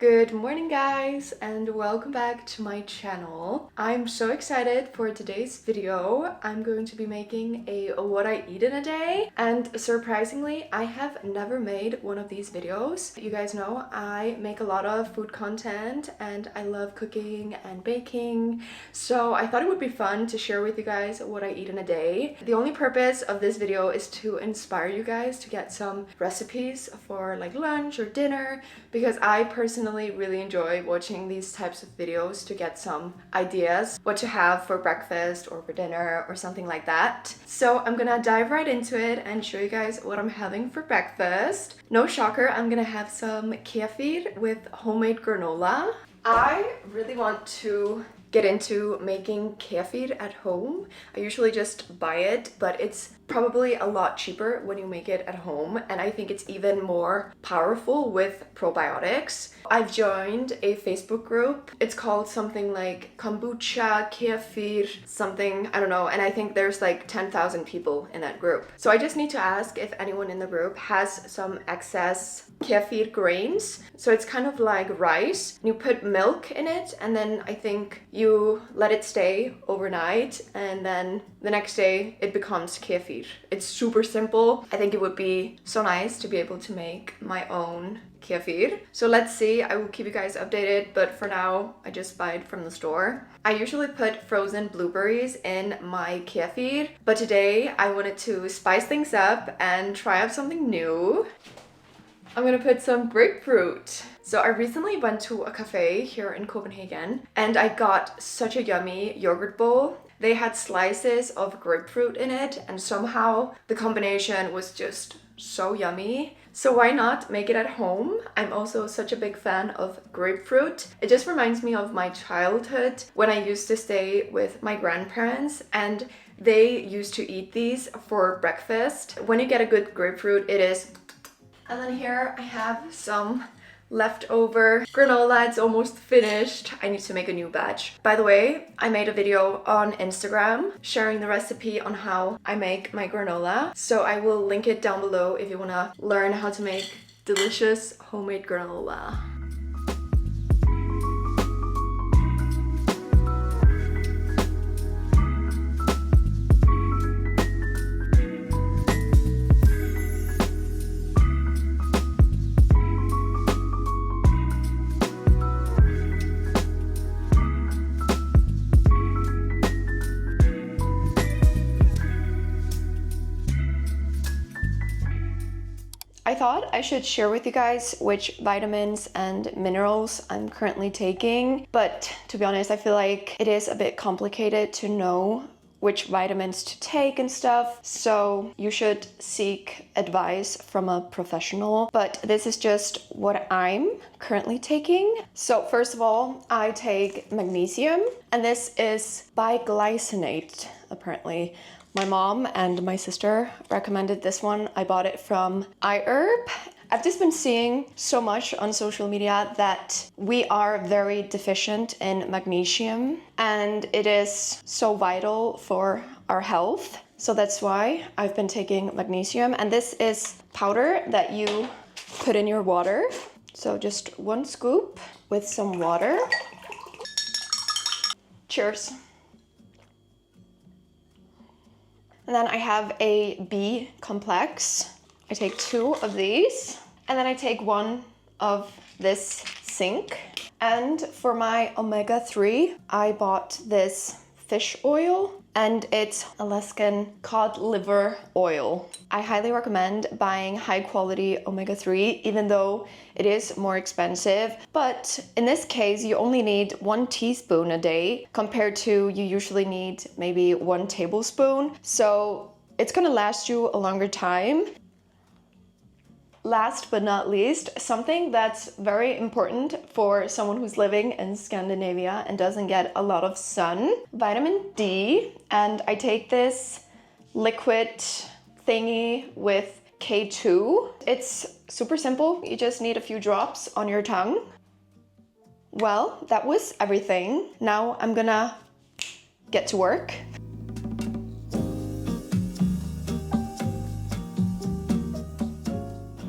Good morning guys and welcome back to my channel. I'm so excited for today's video. I'm going to be making a what I eat in a day, and surprisingly I have never made one of these videos. You guys know I make a lot of food content and I love cooking and baking, so I thought it would be fun to share with you guys what I eat in a day. The only purpose of this video is to inspire you guys to get some recipes for like lunch or dinner, because I personally really enjoy watching these types of videos to get some ideas what to have for breakfast or for dinner or something like that. So I'm gonna dive right into it and show you guys what I'm having for breakfast. No shocker, I'm gonna have some kefir with homemade granola. I really want to get into making kefir at home. I usually just buy it, but it's probably a lot cheaper when you make it at home, and I think it's even more powerful with probiotics. I've joined a Facebook group. It's called something like kombucha, kefir, something, I don't know, and I think there's like 10,000 people in that group. So I just need to ask if anyone in the group has some excess kefir grains. So it's kind of like rice. You put milk in it and then I think you let it stay overnight, and then the next day it becomes kefir. It's super simple. I think it would be so nice to be able to make my own kefir. So let's see, I will keep you guys updated, but for now I just buy it from the store. I usually put frozen blueberries in my kefir, but today I wanted to spice things up and try out something new. I'm gonna put some grapefruit. So I recently went to a cafe here in Copenhagen and I got such a yummy yogurt bowl. They had slices of grapefruit in it and somehow the combination was just so yummy. So why not make it at home? I'm also such a big fan of grapefruit. It just reminds me of my childhood when I used to stay with my grandparents and they used to eat these for breakfast. When you get a good grapefruit, it is. And then here I have some leftover granola. It's almost finished. I need to make a new batch. By the way, I made a video on Instagram sharing the recipe on how I make my granola. So I will link it down below if you want to learn how to make delicious homemade granola. I thought I should share with you guys which vitamins and minerals I'm currently taking, but to be honest, I feel like it is a bit complicated to know which vitamins to take and stuff, so you should seek advice from a professional. But this is just what I'm currently taking. So first of all, I take magnesium, and this is biglycinate apparently. My mom and my sister recommended this one. I bought it from iHerb. I've just been seeing so much on social media that we are very deficient in magnesium and it is so vital for our health. So that's why I've been taking magnesium, and this is powder that you put in your water. So just 1 scoop with some water. Cheers. And then I have a B complex. I take 2 of these, and then I take 1 of this zinc. And for my omega-3, I bought this fish oil, and it's Alaskan cod liver oil. I highly recommend buying high quality omega-3, even though it is more expensive. But in this case, you only need 1 teaspoon a day compared to you usually need maybe 1 tablespoon. So it's gonna last you a longer time. Last but not least, something that's very important for someone who's living in Scandinavia and doesn't get a lot of sun, vitamin D. And I take this liquid thingy with K2. It's super simple. You just need a few drops on your tongue. Well, that was everything. Now I'm gonna get to work.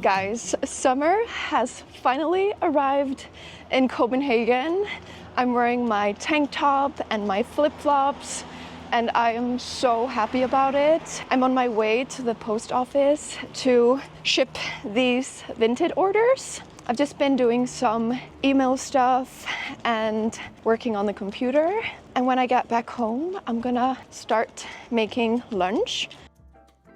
Guys, summer has finally arrived in Copenhagen. I'm wearing my tank top and my flip-flops, and I am so happy about it. I'm on my way to the post office to ship these Vinted orders. I've just been doing some email stuff and working on the computer. And when I get back home, I'm gonna start making lunch.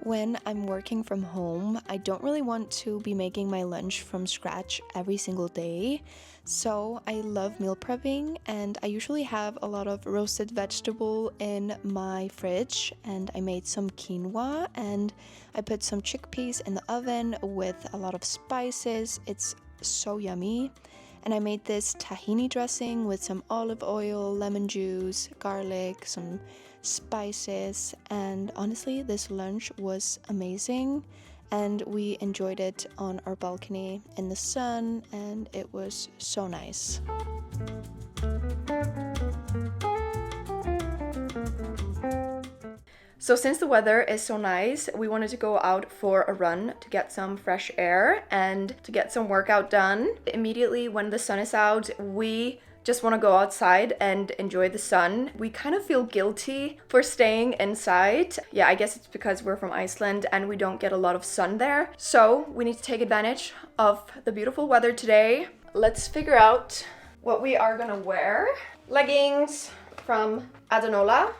When I'm working from home, I don't really want to be making my lunch from scratch every single day. So I love meal prepping, and I usually have a lot of roasted vegetable in my fridge, and I made some quinoa and I put some chickpeas in the oven with a lot of spices. It's so yummy. And I made this tahini dressing with some olive oil, lemon juice, garlic, some spices, and honestly this lunch was amazing, and we enjoyed it on our balcony in the sun, and it was so nice. So since the weather is so nice, we wanted to go out for a run to get some fresh air and to get some workout done. Immediately when the sun is out, we just want to go outside and enjoy the sun. We kind of feel guilty for staying inside. Yeah, I guess it's because we're from Iceland and we don't get a lot of sun there. So we need to take advantage of the beautiful weather today. Let's figure out what we are gonna wear. Leggings from Adanola.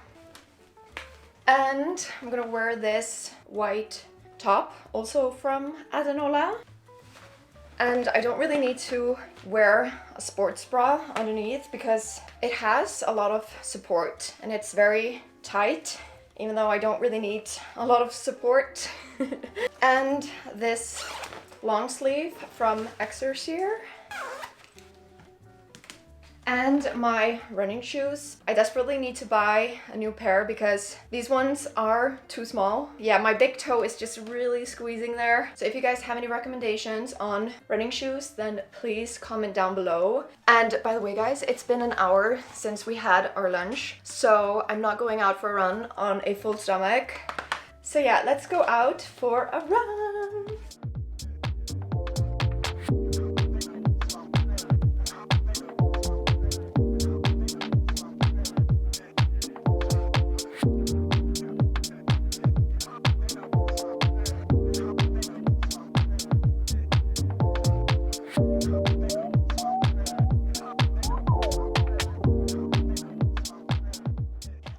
And I'm gonna wear this white top, also from Adanola. And I don't really need to wear a sports bra underneath because it has a lot of support and it's very tight, even though I don't really need a lot of support. And this long sleeve from Exercier. And my running shoes. I desperately need to buy a new pair because these ones are too small. Yeah, my big toe is just really squeezing there. So if you guys have any recommendations on running shoes, then please comment down below. And by the way guys, it's been an hour since we had our lunch, so I'm not going out for a run on a full stomach. So yeah, let's go out for a run.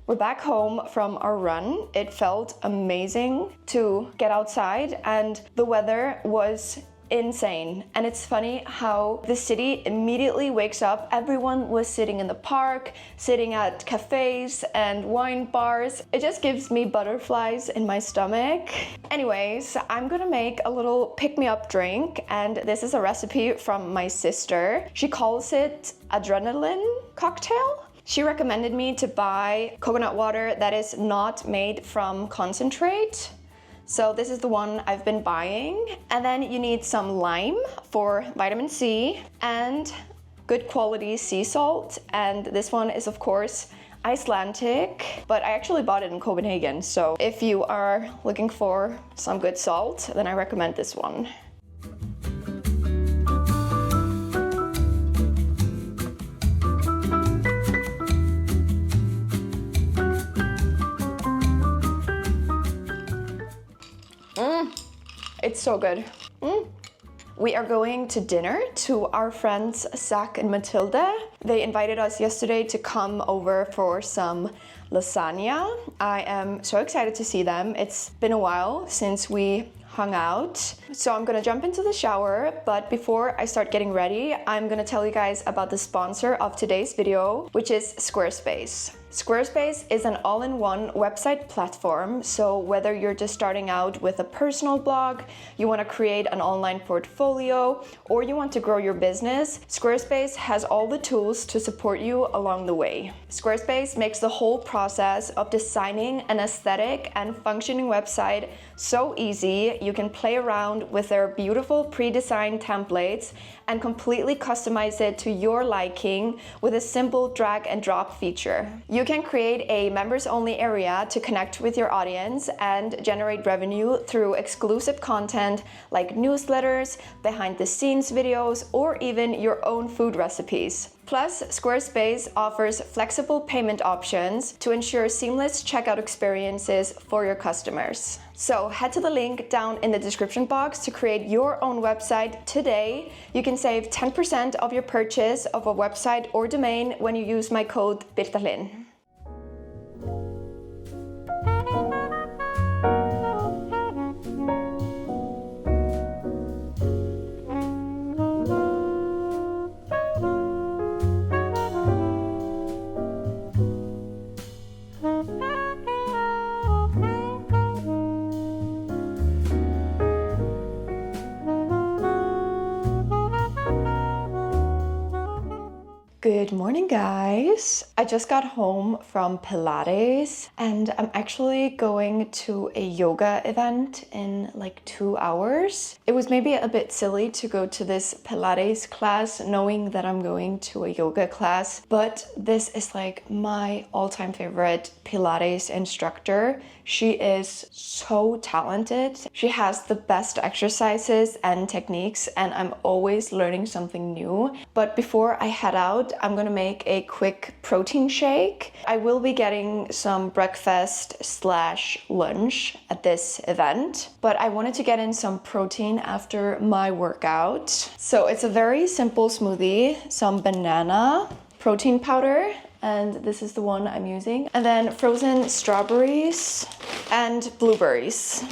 We're back home from our run. It felt amazing to get outside and the weather was insane. And it's funny how the city immediately wakes up. Everyone was sitting in the park, sitting at cafes and wine bars. It just gives me butterflies in my stomach. Anyways, I'm gonna make a little pick-me-up drink, and this is a recipe from my sister. She calls it adrenaline cocktail. She recommended me to buy coconut water that is not made from concentrate. So this is the one I've been buying. And then you need some lime for vitamin C and good quality sea salt. And this one is of course Icelandic, but I actually bought it in Copenhagen. So if you are looking for some good salt, then I recommend this one. It's so good. We are going to dinner to our friends Zach and Matilda. They invited us yesterday to come over for some lasagna. I am so excited to see them. It's been a while since we hung out. So I'm gonna jump into the shower, but before I start getting ready, I'm gonna tell you guys about the sponsor of today's video, which is Squarespace. Squarespace is an all-in-one website platform, so whether you're just starting out with a personal blog, you want to create an online portfolio, or you want to grow your business, Squarespace has all the tools to support you along the way. Squarespace makes the whole process of designing an aesthetic and functioning website so easy. You can play around with their beautiful pre-designed templates and completely customize it to your liking with a simple drag and drop feature. You can create a members only area to connect with your audience and generate revenue through exclusive content like newsletters, behind the scenes videos, or even your own food recipes. Plus, Squarespace offers flexible payment options to ensure seamless checkout experiences for your customers. So head to the link down in the description box to create your own website today. You can save 10% of your purchase of a website or domain when you use my code BIRTALIN. Good morning, guys. I just got home from Pilates and I'm actually going to a yoga event in like 2 hours. It was maybe a bit silly to go to this Pilates class knowing that I'm going to a yoga class, but this is like my all-time favorite Pilates instructor. She is so talented. She has the best exercises and techniques, and I'm always learning something new. But before I head out, I'm gonna make a quick protein shake. I will be getting some breakfast / lunch at this event, but I wanted to get in some protein after my workout. So it's a very simple smoothie, some banana, protein powder, and this is the one I'm using, and then frozen strawberries and blueberries.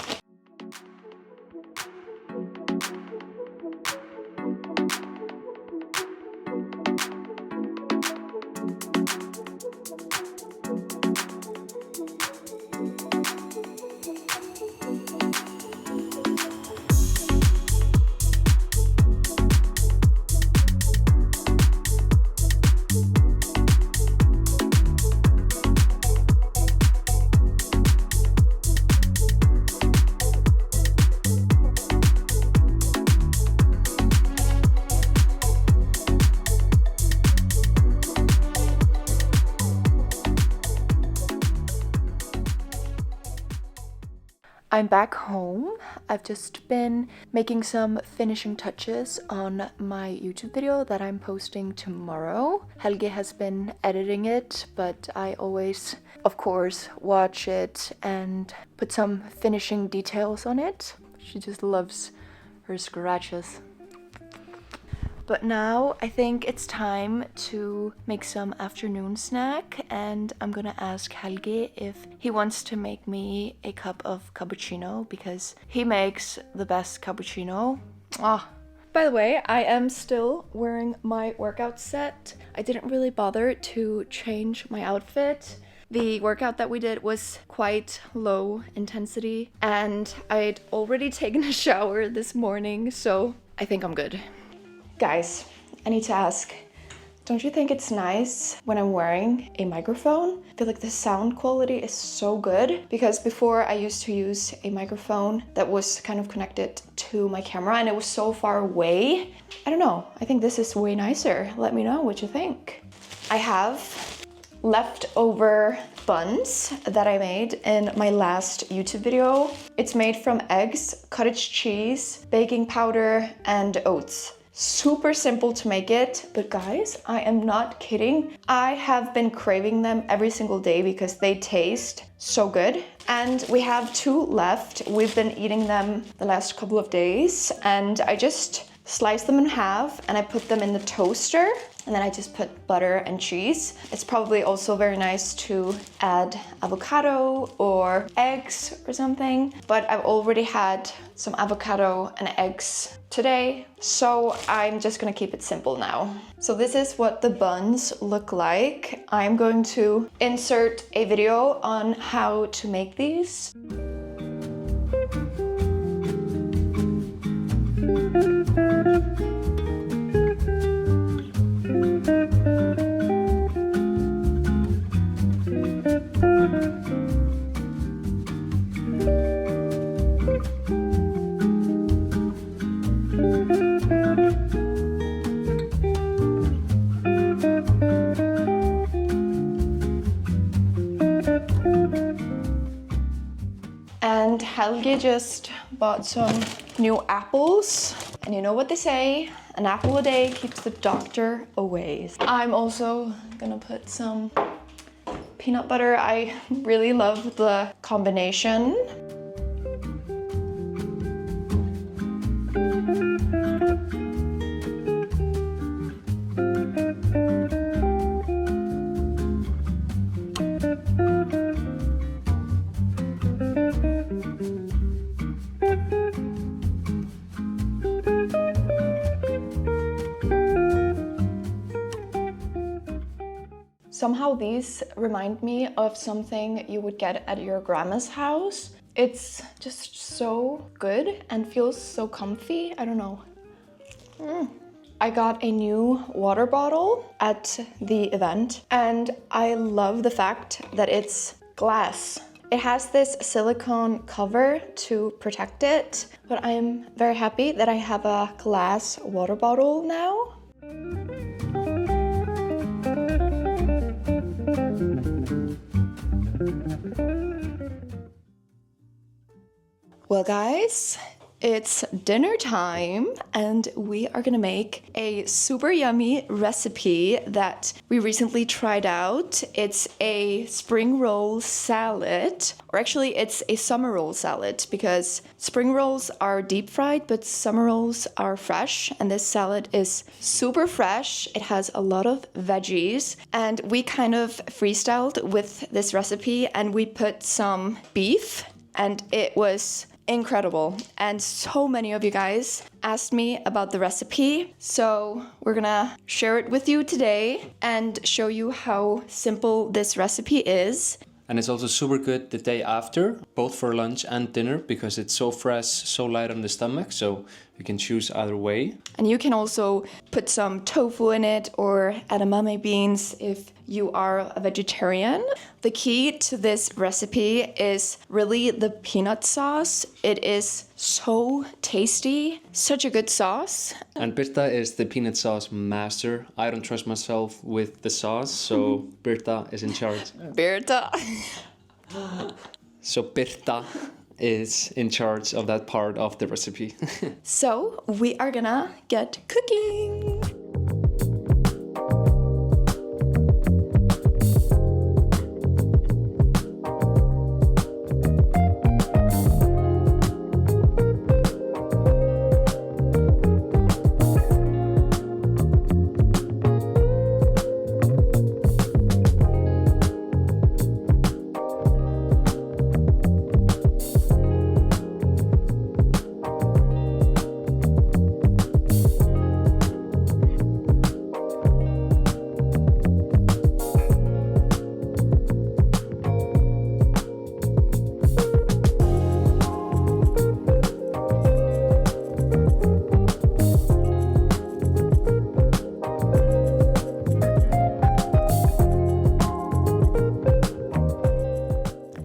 I'm back home. I've just been making some finishing touches on my YouTube video that I'm posting tomorrow. Helge has been editing it, but I always, of course, watch it and put some finishing details on it. She just loves her scratches. But now I think it's time to make some afternoon snack, and I'm gonna ask Helge if he wants to make me a cup of cappuccino because he makes the best cappuccino. By the way, I am still wearing my workout set. I didn't really bother to change my outfit. The workout that we did was quite low intensity, and I'd already taken a shower this morning, so I think I'm good. Guys, I need to ask, don't you think it's nice when I'm wearing a microphone? I feel like the sound quality is so good, because before I used to use a microphone that was kind of connected to my camera and it was so far away. I don't know, I think this is way nicer. Let me know what you think. I have leftover buns that I made in my last YouTube video. It's made from eggs, cottage cheese, baking powder, and oats. Super simple to make it, but guys, I am not kidding. I have been craving them every single day because they taste so good. And we have 2 left. We've been eating them the last couple of days, and I just sliced them in half and I put them in the toaster, and then I just put butter and cheese. It's probably also very nice to add avocado or eggs or something, but I've already had some avocado and eggs today, so I'm just gonna keep it simple now. So this is what the buns look like. I'm going to insert a video on how to make these. Helge just bought some new apples. And you know what they say, an apple a day keeps the doctor away. I'm also gonna put some peanut butter. I really love the combination. Somehow these remind me of something you would get at your grandma's house. It's just so good and feels so comfy. I don't know. I got a new water bottle at the event and I love the fact that it's glass. It has this silicone cover to protect it, but I'm very happy that I have a glass water bottle now. Well guys, it's dinner time and we are gonna make a super yummy recipe that we recently tried out. It's a spring roll salad, or actually it's a summer roll salad because spring rolls are deep fried but summer rolls are fresh, and this salad is super fresh. It has a lot of veggies and we kind of freestyled with this recipe and we put some beef and it was incredible, and so many of you guys asked me about the recipe, so we're gonna share it with you today and show you how simple this recipe is. And it's also super good the day after, both for lunch and dinner, because it's so fresh, so light on the stomach, so you can choose either way. And you can also put some tofu in it or edamame beans if you are a vegetarian. The key to this recipe is really the peanut sauce. It is so tasty, such a good sauce. And Birta is the peanut sauce master. I don't trust myself with the sauce, so Birta is in charge. Birta. So Birta is in charge of that part of the recipe. So we are gonna get cooking.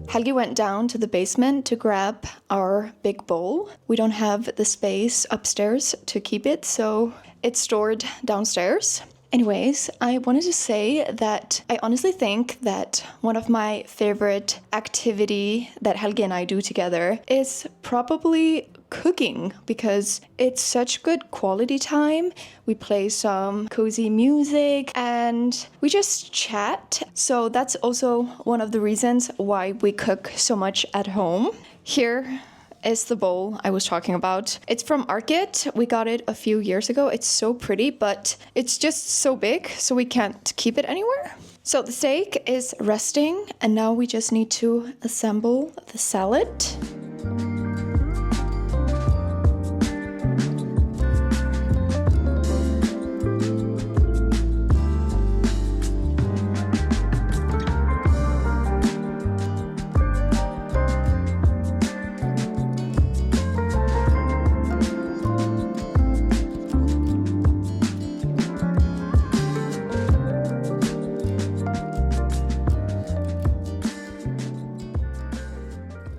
Helgi went down to the basement to grab our big bowl. We don't have the space upstairs to keep it, so it's stored downstairs. Anyways, I wanted to say that I honestly think that one of my favorite activity that Helgi and I do together is probably cooking, because it's such good quality time. We play some cozy music and we just chat. So that's also one of the reasons why we cook so much at home. Here is the bowl I was talking about. It's from Arket. We got it a few years ago. It's so pretty, but it's just so big, so we can't keep it anywhere. So the steak is resting, and now we just need to assemble the salad.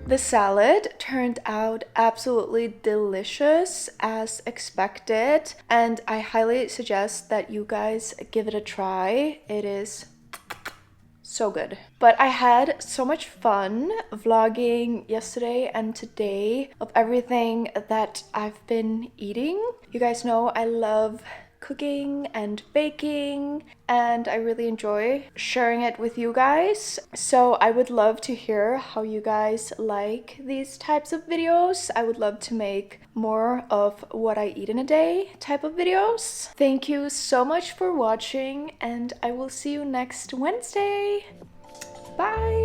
The salad turned out absolutely delicious as expected, and I highly suggest that you guys give it a try. It is So good. But I had so much fun vlogging yesterday and today of everything that I've been eating. You guys know I love cooking and baking, and I really enjoy sharing it with you guys. So I would love to hear how you guys like these types of videos. I would love to make more of what I eat in a day type of videos. Thank you so much for watching, and I will see you next Wednesday. Bye!